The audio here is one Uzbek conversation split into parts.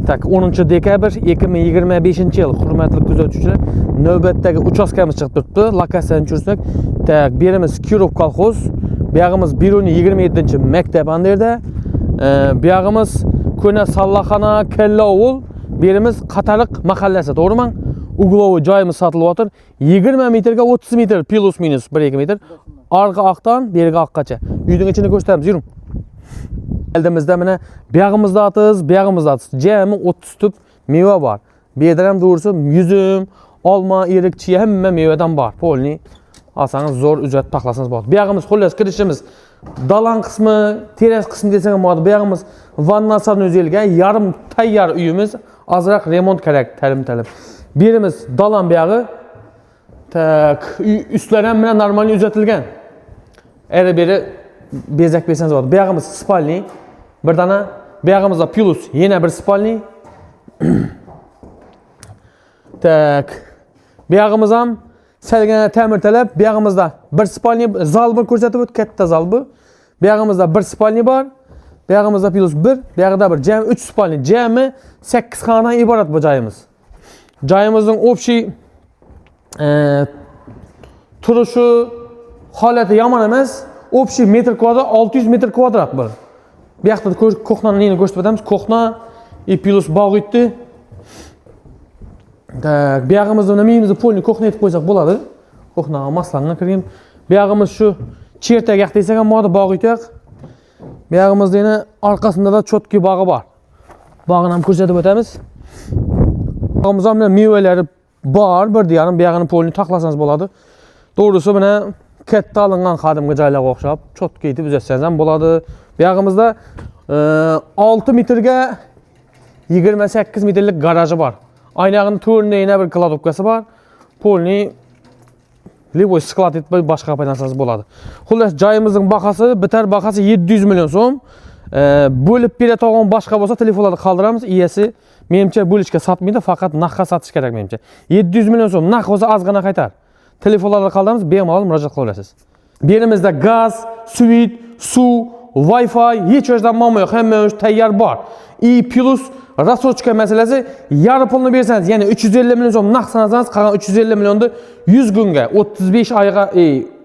Tak 10 dekabr 2025-yil hurmatli kuzatuvchilar, navbatdagi uchastkamiz chiqib turibdi. Lokatsiyani tushirsak, tak berimiz Kirov kolxoz, buyog'imiz Biruni 27-maktab anderda, buyog'imiz Ko'na Sallaxona Kellovul, berimiz Qatariq mahallasi, to'g'rimi? Uglovi joyimiz sotilyapti. 20 metrga 30 metr plus minus 1-2 metr. Arqa oqdan beriga oqqacha. Uyning ichini ko'rsatamiz, yuring. Eldimizde mana buyog'imizda atiz, buyog'imizda atiz. Jami 30 tup meva bor. Bu yerda ham doğrusu yüzüm, olma, erik, chiya hamma mevadan bor. Polni olsangiz zo'r ujrat taxlasangiz bo'ladi. Buyog'imiz xullas kirishimiz dalan qismi, teras qismi desangiz bo'ladi. Buyog'imiz vannasini o'zilgan yarim tayyor uyimiz, azroq remont kerak, talim. Birimiz dalan buyog'i. Tak üstlari ham bilan normal uzatilgan. Eri beri bezak bersangiz bo'ladi. Buyog'imiz spalni, bir dana, buyog'imizda plus yana bir spalni. Tak. Buyog'imiz ham salgina ta'mir talab. Buyog'imizda bir spalni zal bir ko'rsatib o'tdi, katta zal bu. Buyog'imizda bir spalni bor. Buyog'imizda plus 1, buyog'ida bir jami 3 spalni. Jami 8 xonadan iborat bu joyimiz. Joyimizning общий turuşu holati yomon emas. Общий metr kvadrat 600 metr kvadrat bu. Bu yoqda ko'xnani neni ko'rsatib o'tamiz. Ko'xna plus bog' etdi. Tak, bu yog'imizda nimamizni polni ko'xna etib qo'ysak bo'ladi. Ko'xna maslanga kirgan. Bu yog'imiz shu chertak yoq desak ham bo'ladi, bog' etib. Bu yog'imizda yana orqasida da cho'tki bog'i bor. Bog'ini ham ko'rsatib o'tamiz. Bog'imizda ham mevalari bor, bir diyarim bu yog'ini polni taxlasangiz bo'ladi. Doğrusu buna katta alıngan qadimgi joylarga o'xshab, cho'tki etib uzatsangiz ham bo'ladi. Bu yog'imizda 6 metrga 28 metrlik garaji bor. Aynağının to'rida yana bir kladovkasi bor. Polni liboy sklad etib boshqa paydalansangiz bo'ladi. Xullas joyimizning bahası, bitar bahası 700 million so'm. Bo'lib beradigan boshqa bo'lsa telefonlarda qoldiramiz. Egasi menimcha bo'lishga sotmaydi, faqat naqdga sotish kerak menimcha. 700 million so'm naqd bo'lsa ozgina qaytar. Telefonlarda qoldiramiz, bemalol murojaat qilaverasiz. Berimizda gaz, suv, suv, Wi-Fi hech yerdan muammo yo'q, hamma tayyor bor. Plus rasochka masalasi, yarı pulni bersangiz, ya'ni 350 million so'm naqd sanasangiz, qolgan 350 millionni 100 kunga, 35 oyga,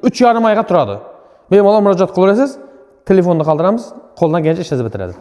3,5 oyga turadi. Bemalol murojaat qilaverasiz. Telefonni qoldiramiz, qo'ldan kelgancha ishlazni bitiradi.